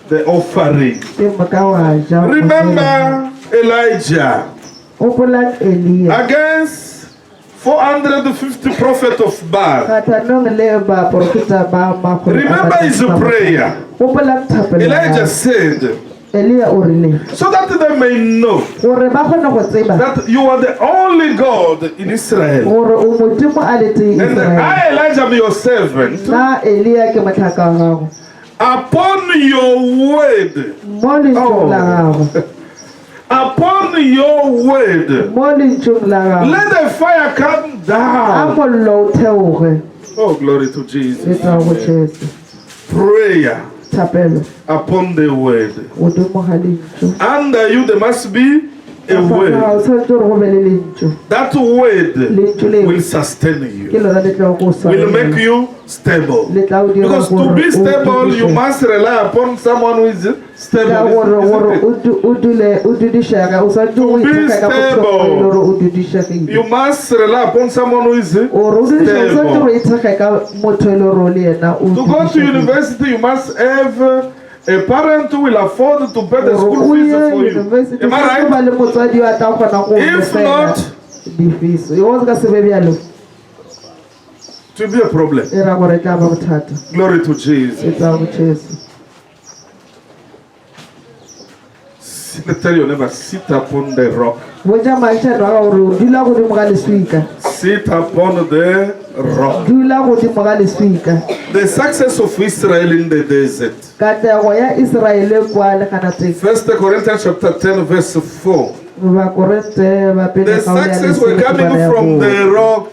the offering. Remember Elijah against 450 prophets of Baal. Remember his prayer. Elijah said, so that they may know that you are the only God in Israel. And I, Elijah, am your servant. Upon your word. Upon your word. Let the fire come down. Oh, glory to Jesus. Prayer upon the word. Under you there must be a word. That word will sustain you, will make you stable. Because to be stable, you must rely upon someone who is stable. To be stable, you must rely upon someone who is stable. To go to university, you must have a parent who will afford to pay the school fees for you. Am I right? If not, it will be a problem. Glory to Jesus. Tell your neighbor, sit upon the rock. Sit upon the rock. The success of Israel in the desert. 1 Corinthians chapter 10 verse 4. The success were coming from the rock.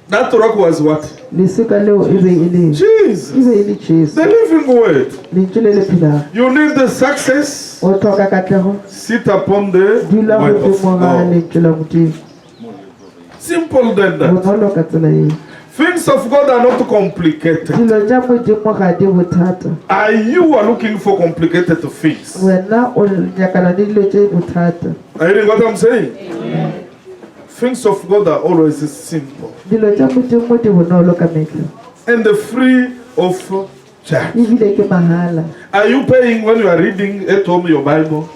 That rock was what? Jesus. The living word. You need the success. Sit upon the word of God. Simple than that. Things of God are not complicated. Are you looking for complicated things? Are you hearing what I'm saying? Amen. Things of God are always simple and free of charge. Are you paying when you are reading at home your Bible?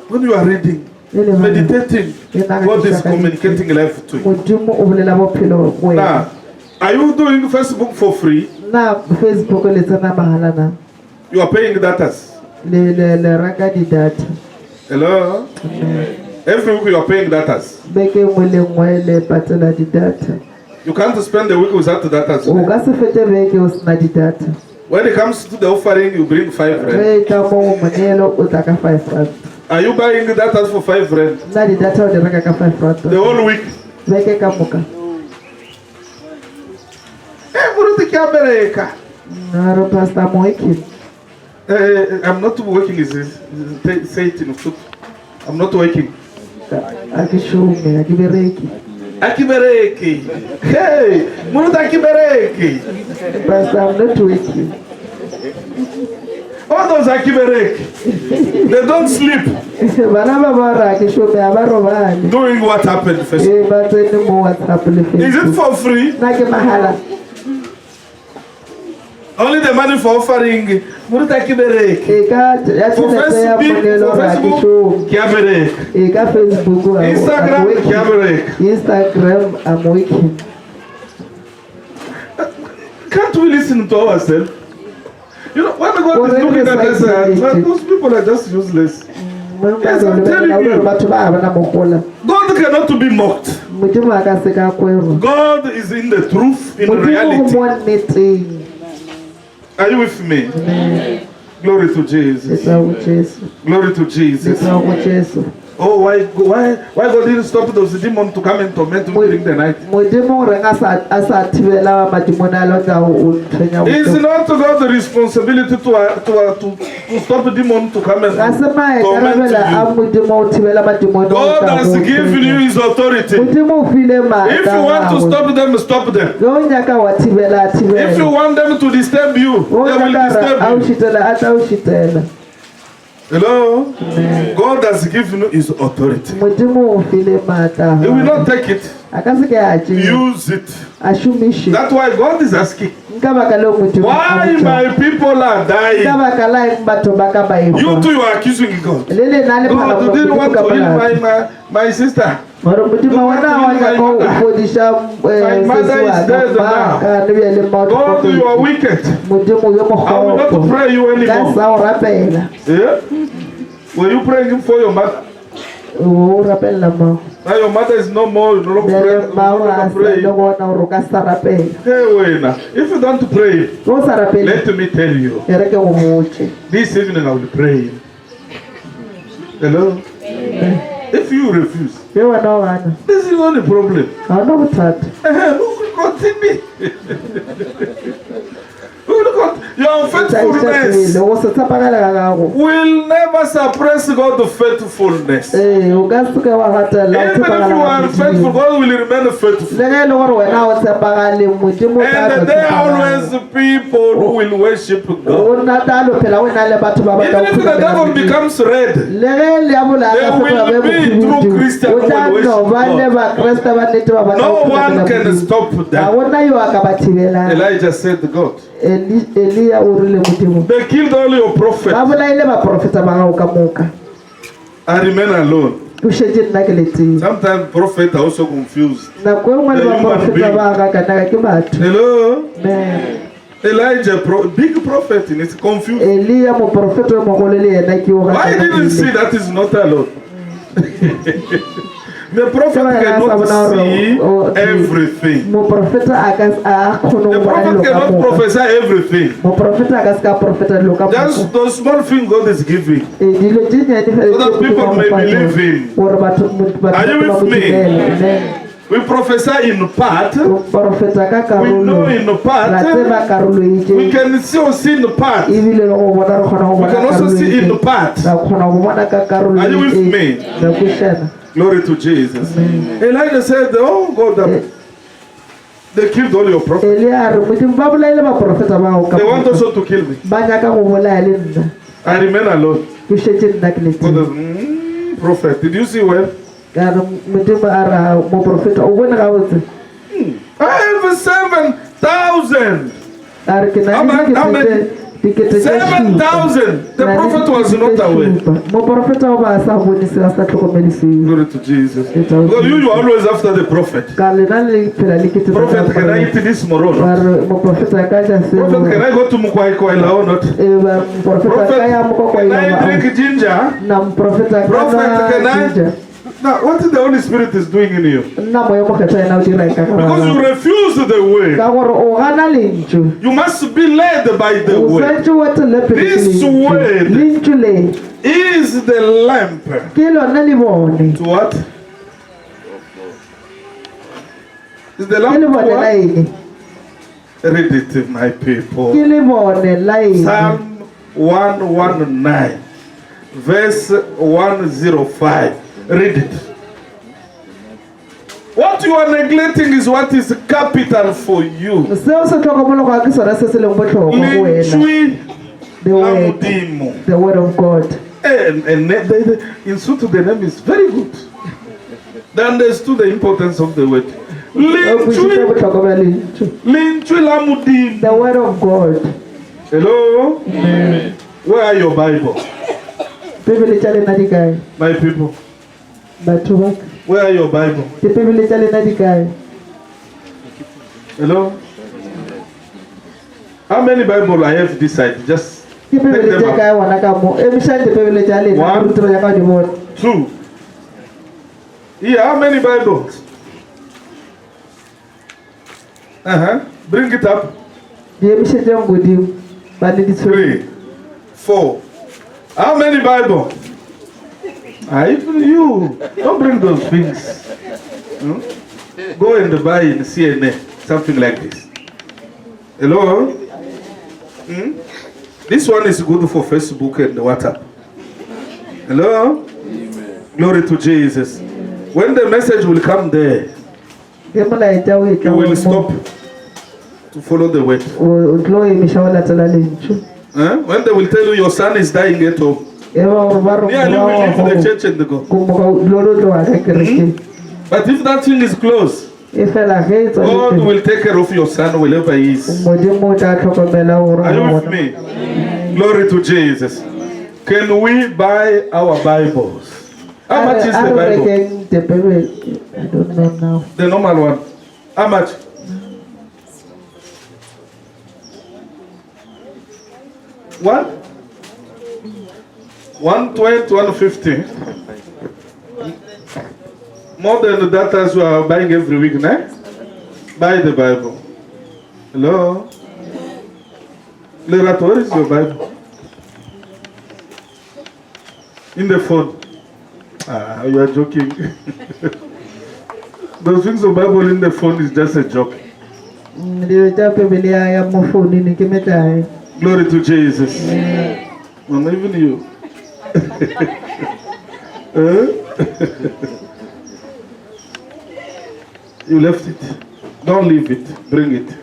When you are reading, meditating, God is communicating life to you. Now, are you doing Facebook for free? You are paying data. Hello? Every week you are paying data. You can't spend the week without the data. When it comes to the offering, you bring 5 rand. Are you buying data for 5 rand? The whole week? I'm not working. Say it in foot. I'm not working. Akibereki. Hey, Muruta Akibereki. Pastor, I'm not working. All those Akibereki, they don't sleep. Doing what happened first. Is it for free? Only the money for offering. Muruta Kibereki. For Facebook, Kibereki. Instagram, Kibereki. Instagram, I'm working. Can't we listen to ourselves? You know, when God is looking at us, those people are just useless. Yes, I'm telling you. God cannot be mocked. God is in the truth, in reality. Are you with me? Amen. Glory to Jesus. Glory to Jesus. Oh, why God didn't stop those demons to come and torment me during the night? It's not God's responsibility to stop the demon to come and torment you. God has given you His authority. If you want to stop them, stop them. If you want them to disturb you, they will disturb you. Hello? Amen. God has given you His authority. He will not take it. Use it. That's why God is asking. Why my people are dying? You too, you are accusing God. God didn't want to heal my sister. My mother is dead now. God, you are wicked. I will not pray you anymore. Yeah? Were you praying for your mother? Now your mother is no more. No longer pray. Hey, if you don't pray, let me tell you. This evening I will pray. Hello? If you refuse, this is not the problem. Continue. Your faithfulness will never suppress God's faithfulness. Even if you are faithful, God will remain faithful. And there are always people who will worship God. Even if the devil becomes red, there will be true Christians who will worship God. No one can stop that. Elijah said to God, they killed all your prophets. I remain alone. Sometimes prophets are also confused. Hello? Elijah, big prophet, and it's confused. Why didn't you see that is not alone? The prophet cannot see everything. The prophet cannot prophesy everything. Just those small things God is giving, so that people may believe in. Are you with me? We prophesy in part. We know in part. We can still see in part. We can also see in part. Are you with me? Glory to Jesus. Amen. Elijah said, oh God, they killed all your prophets. They want also to kill me. I remain alone. Prophet, did you see well? I have 7,000. How many? 7,000. The prophet was not aware. Glory to Jesus. Because you are always after the prophet. Prophet, can I eat this moron? Prophet, can I go to Mukwai or not? Prophet, can I drink ginger? Prophet, can I? Now, what the Holy Spirit is doing in you? Because you refuse the way. You must be led by the way. This word is the lamp. To what? Is the lamp to what? Read it, my people. Psalm 119, verse 105. Read it. What you are neglecting is what is capital for you. The word of God. And in Sutu the name is very good. They understood the importance of the word. The word of God. Hello? Amen. Where are your Bible? My people. Where are your Bible? Hello? How many Bibles I have this side? Just take them out. 1, 2. Yeah, how many Bibles? Bring it up. 3, 4. How many Bibles? Even you, don't bring those things. Go and buy in CNN, something like this. Hello? This one is good for Facebook and WhatsApp. Hello? Amen. Glory to Jesus. When the message will come there, you will stop to follow the word. When they will tell you your son is dying at home, yeah, you will leave the church and go. But if that thing is closed, God will take care of your son wherever he is. Are you with me? Glory to Jesus. Can we buy our Bibles? How much is the Bible? I don't know now. The normal one. How much? What? 120, 150. More than that as you are buying every week, né? Buy the Bible. Hello? Lerato, where is your Bible? In the phone. Ah, you are joking. Those things of Bible in the phone is just a joke. Glory to Jesus. Mama, even you. You left it. Don't leave it. Bring it.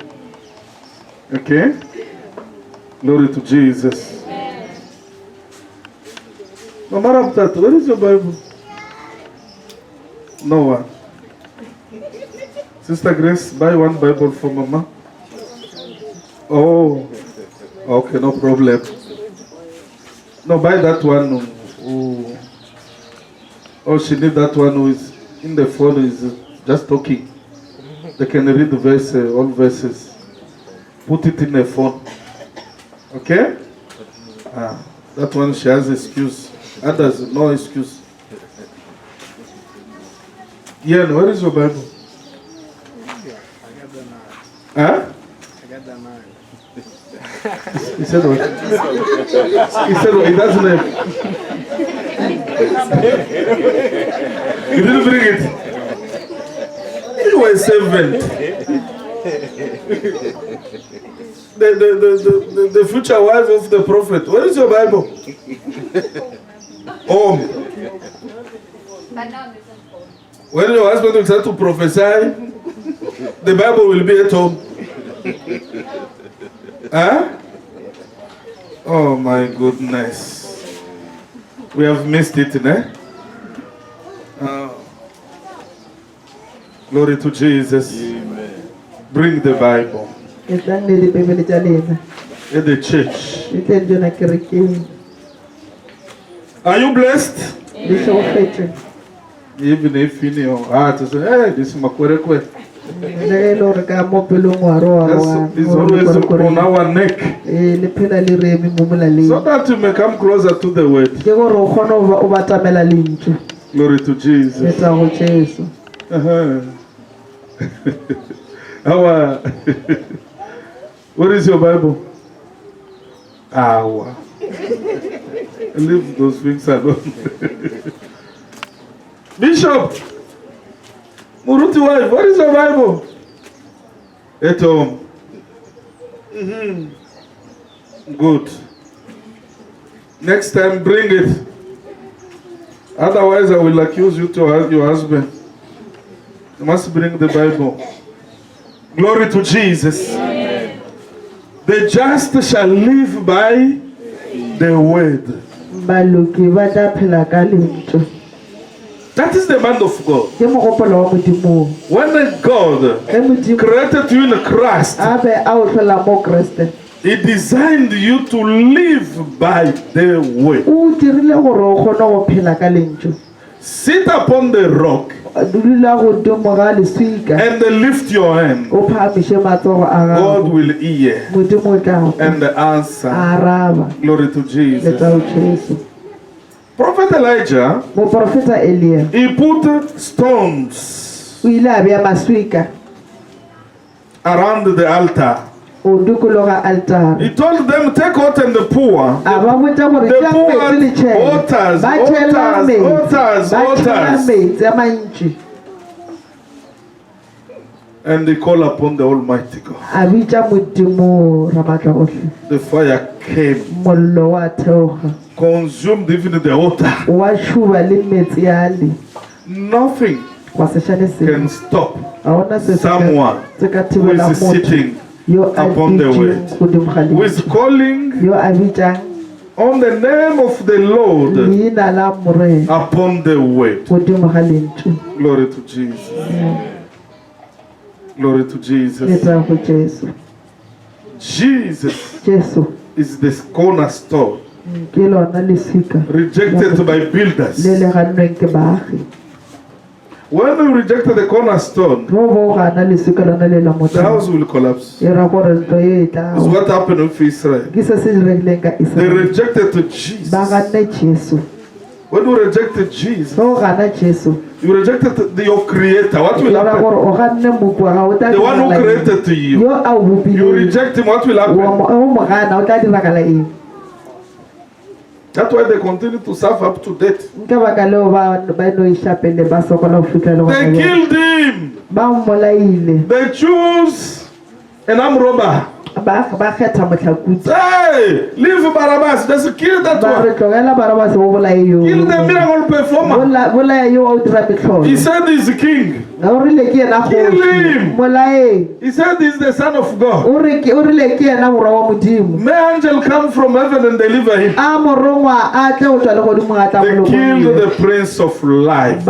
Okay? Glory to Jesus. Mama Raptat, where is your Bible? No one. Sister Grace, buy one Bible for Mama. Oh, okay, no problem. No, buy that one. Oh, she need that one who is in the phone, is just talking. They can read the verse, all verses. Put it in the phone. Okay? That one she has excuse. Others, no excuse. Yeah, where is your Bible? Huh? He said what? He said what? He doesn't have. You didn't bring it. You were a servant. The future wife of the prophet. Where is your Bible? Home. When your husband will start to prophesy, the Bible will be at home. Huh? Oh my goodness. We have missed it, eh? Glory to Jesus. Amen. Bring the Bible. At the church. Are you blessed? Even if in your heart you say, hey, this is my kwerekwe. It's always on our neck. So that you may come closer to the word. Glory to Jesus. What is your Bible? Leave those things alone. Bishop, Muruti wife, what is your Bible? At home. Good. Next time, bring it. Otherwise, I will accuse you to your husband. You must bring the Bible. Glory to Jesus. Amen. The just shall live by the word. That is the man of God. When God created you in Christ, He designed you to live by the word. Sit upon the rock and lift your hand. God will hear and answer. Glory to Jesus. Prophet Elijah, he put stones around the altar. He told them, take out and pour. The altars. And they call upon the Almighty God. The fire came, consumed even the altar. Nothing can stop someone who is sitting upon the word, who is calling on the name of the Lord upon the word. Glory to Jesus. Glory to Jesus. Jesus is the cornerstone, rejected by builders. When we rejected the cornerstone, the house will collapse. It's what happened with Israel. They rejected Jesus. When you rejected Jesus, you rejected your creator. What will happen? The one who created you. You reject him, what will happen? That's why they continue to suffer up to date. They killed him. They choose an armed robber. Hey, leave Barabbas. Just kill that one. Kill the miracle performer. He said he's the king. Kill him. He said he's the son of God. May angel come from heaven and deliver him. They killed the prince of life.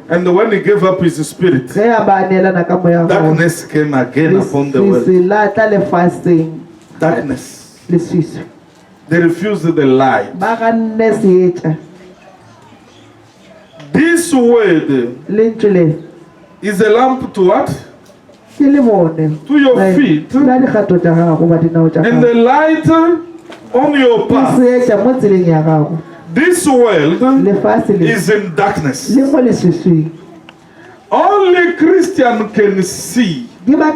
And when he gave up his spirit, darkness came again upon the world. Darkness. They refused the light. This word is a lamp to what? To your feet. And the light on your path. This world is in darkness. Only Christian can see through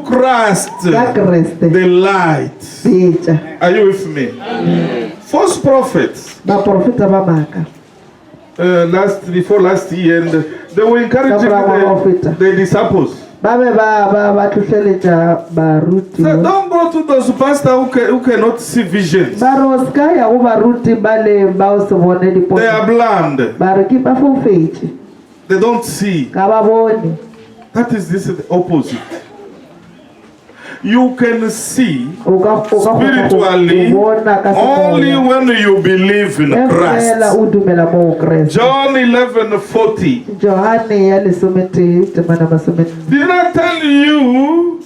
Christ the light. Are you with me? False prophets. Before last year, and they were encouraging the disciples. So don't go to those pastors who cannot see visions. They are blind. They don't see. That is the opposite. You can see spiritually only when you believe in Christ. John 11:40. Did I tell you,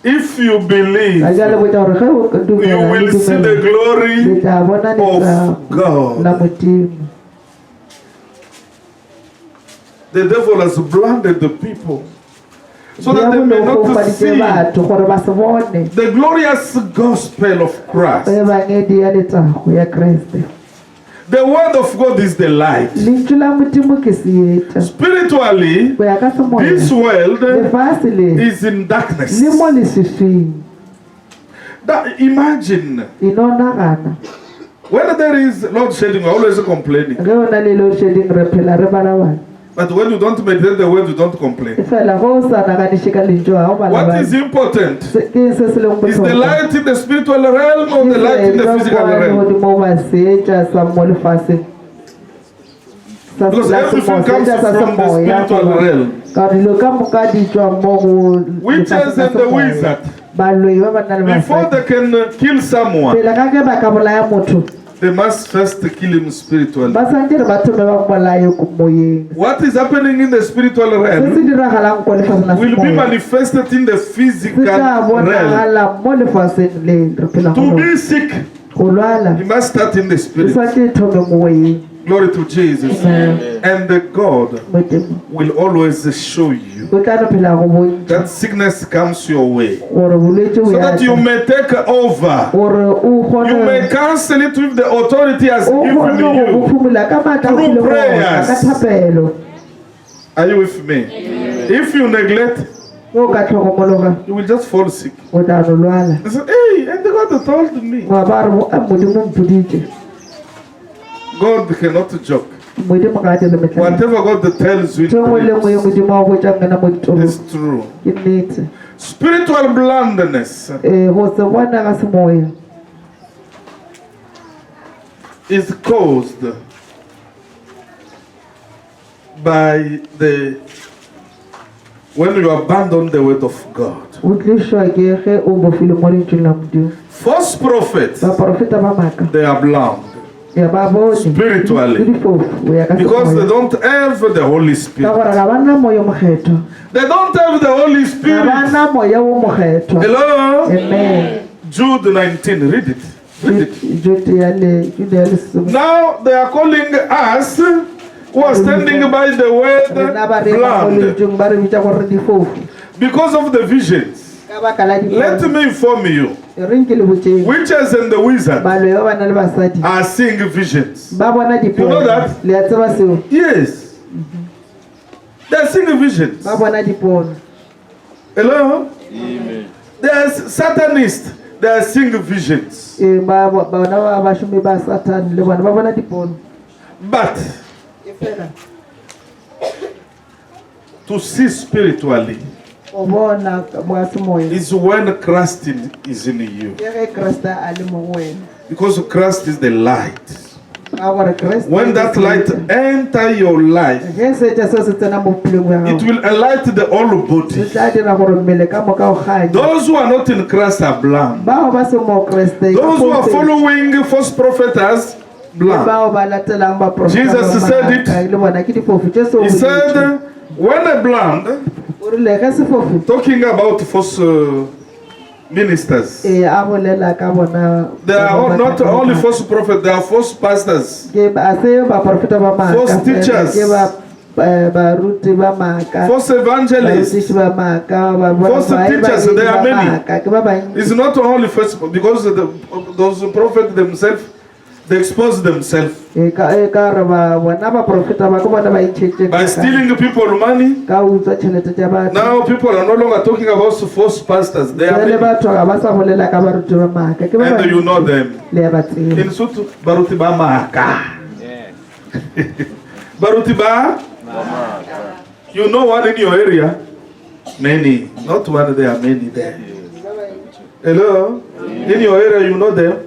if you believe, you will see the glory of God? The devil has blinded the people so that they may not see the glorious gospel of Christ. The word of God is the light. Spiritually, this world is in darkness. Imagine, when there is load shedding, we're always complaining. But when you don't meditate the word, you don't complain. What is important? Is the light in the spiritual realm or the light in the physical realm? Because everything comes from the spiritual realm. Witches and the wizard, before they can kill someone, they must first kill him spiritually. What is happening in the spiritual realm will be manifested in the physical realm. To be sick, you must start in the spirit. Glory to Jesus. Amen. And the God will always show you that sickness comes your way, so that you may take over. You may cancel it with the authority as given you through prayers. Are you with me? Amen. If you neglect, you will just fall sick. I said, hey, and God told me. God cannot joke. Whatever God tells you, it's true. Spiritual blindness is caused by when you abandon the word of God. False prophets, they are blind spiritually because they don't have the Holy Spirit. They don't have the Holy Spirit. Hello? Amen. Jude 19, read it. Read it. Now they are calling us who are standing by the word blind because of the visions. Let me inform you, witches and the wizards are seeing visions. You know that? Yes. They are seeing visions. Hello? Amen. They are Satanists. They are seeing visions. But to see spiritually is when Christ is in you. Because Christ is the light. When that light enters your life, it will enlighten the whole body. Those who are not in Christ are blind. Those who are following false prophets are blind. Jesus said it. He said, when a blind, talking about false ministers, they are not only false prophets, they are false pastors, false teachers, false evangelists, false teachers. There are many. It's not only false, because those prophets themselves, they expose themselves by stealing people money. Now people are no longer talking about false pastors. They are many. And you know them. In Sutu, Barutiba Maka. Barutiba? You know one in your area? Many. Not one, there are many there. Hello? In your area, you know them?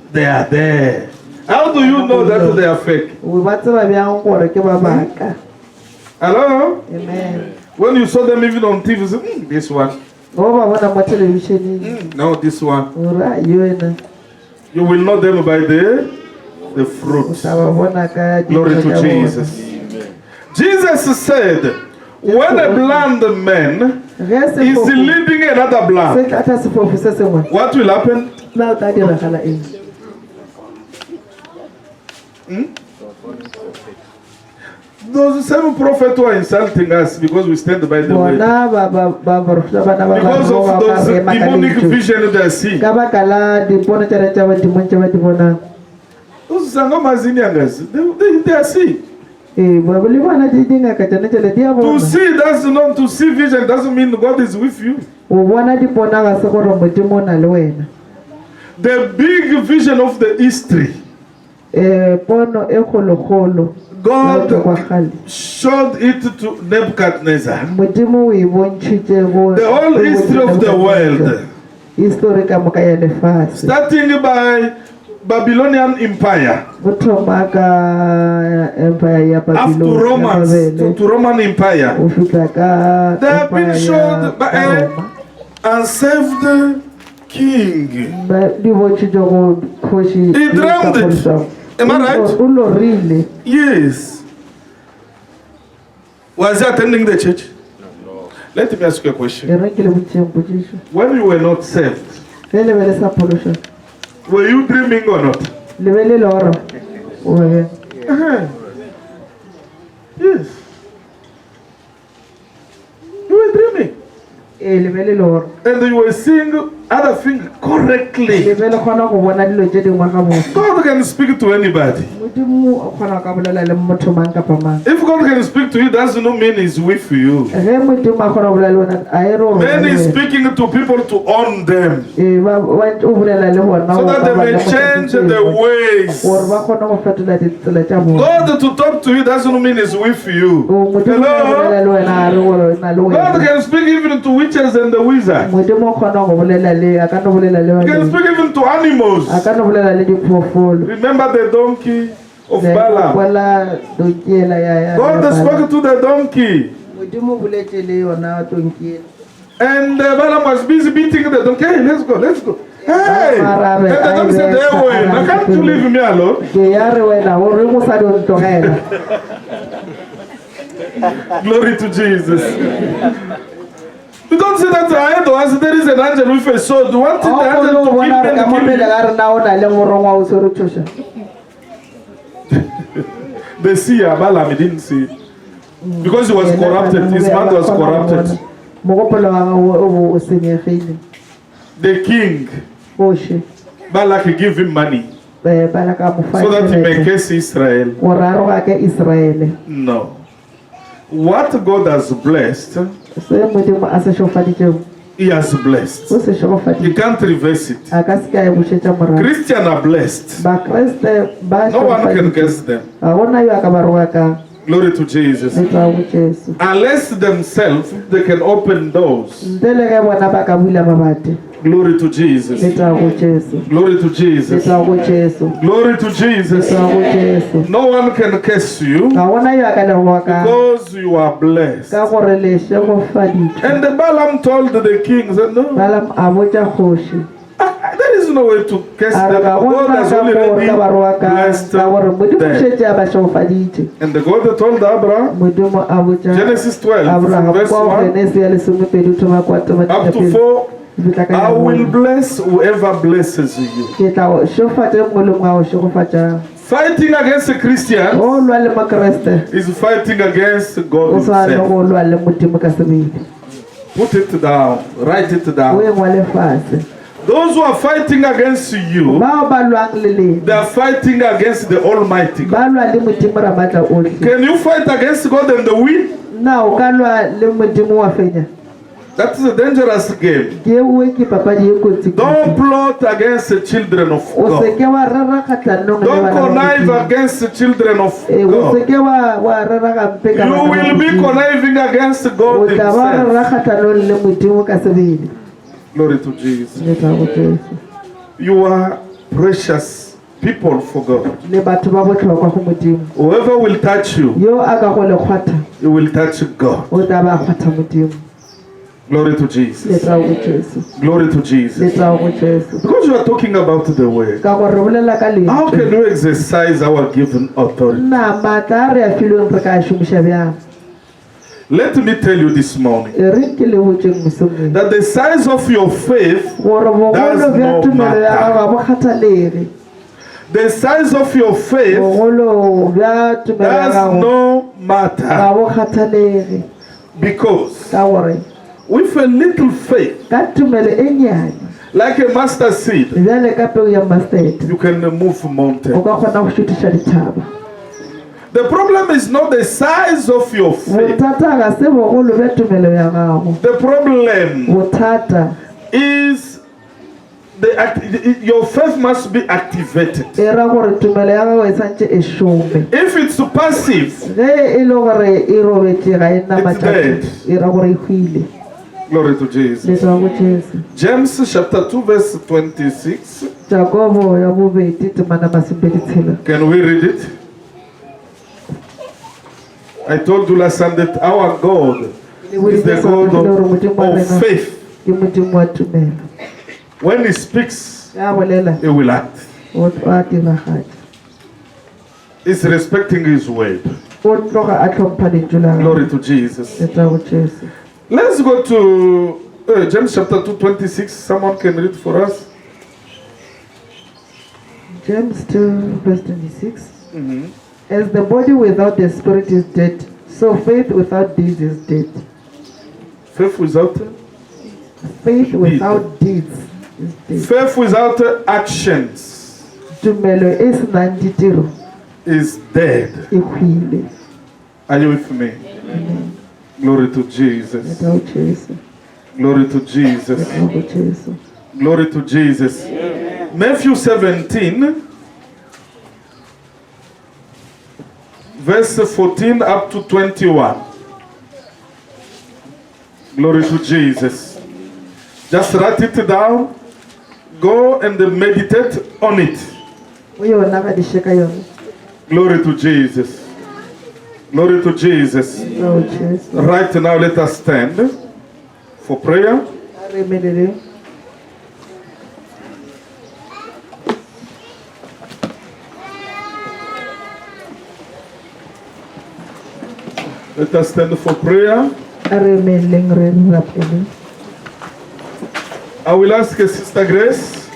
They are there. How do you know that they are fake? Hello? Amen. When you saw them even on TV, you say, this one. No, this one. You will know them by the fruits. Glory to Jesus. Jesus said, when a blind man is leading another blind, what will happen? Those same prophets who are insulting us because we stand by the way. Because of those demonic visions they are seeing. Those Sangomazinyangas, they are seeing. To see, that's not to see vision, doesn't mean God is with you. The big vision of the history, God showed it to Nebuchadnezzar. The whole history of the world, starting by Babylonian Empire, after Romans, to Roman Empire, they have been showed by an unsaved king. He drowned it. Am I right? Yes. Was he attending the church? No. Let me ask you a question. When you were not saved, were you dreaming or not? Yes. You were dreaming. And you were seeing other things correctly. God can speak to anybody. If God can speak to you, that doesn't mean He's with you. Then He's speaking to people to own them, so that they may change the ways. God to talk to you doesn't mean He's with you. Hello? God can speak even to witches and the wizards. He can speak even to animals. Remember the donkey of Balaam? God spoke to the donkey. And Balaam was busy beating the donkey. Hey, let's go. Hey! And the donkey said, hey, now can't you leave me alone? Glory to Jesus. You don't say that ahead of us, there is an angel with a sword. You want the angel to kill me? They see Balaam, he didn't see it. Because he was corrupted, his mind was corrupted. The king, Balak gave him money so that he may curse Israel. No. What God has blessed, He has blessed. You can't reverse it. Christians are blessed. No one can curse them. Glory to Jesus. Unless themselves, they can open doors. Glory to Jesus. Glory to Jesus. Glory to Jesus. No one can curse you because you are blessed. And the Balaam told the king, said, no, there is no way to curse them. God has already blessed them. And the God told Abraham, Genesis 12, verse 1 up to 4, I will bless whoever blesses you. Fighting against a Christian is fighting against God himself. Put it down. Write it down. Those who are fighting against you, they are fighting against the Almighty God. Can you fight against God and win? That's a dangerous game. Don't plot against the children of God. Don't connive against the children of God. You will be conniving against God himself. Glory to Jesus. You are precious people for God. Whoever will touch you, you will touch God. Glory to Jesus. Glory to Jesus. Because you are talking about the word, how can we exercise our given authority? Let me tell you this morning that the size of your faith does not matter. The size of your faith does not matter. Because with a little faith, like a mustard seed, you can move mountains. The problem is not the size of your faith. The problem is your faith must be activated. If it's passive, it's dead. Glory to Jesus. James chapter 2 verse 26. Can we read it? I told you last Sunday that our God is the God of faith. When He speaks, He will act. He's respecting His word. Glory to Jesus. Let's go to James chapter 2, 26. Someone can read for us. James 2, verse 26. As the body without the spirit is dead, so faith without deeds is dead. Faith without? Faith without deeds is dead. Faith without actions is dead. Are you with me? Amen. Glory to Jesus. Glory to Jesus. Glory to Jesus. Matthew 17. Verse 14 up to 21. Glory to Jesus. Just write it down. Go and meditate on it. Glory to Jesus. Glory to Jesus. Right now let us stand for prayer. Let us stand for prayer. I will ask Sister Grace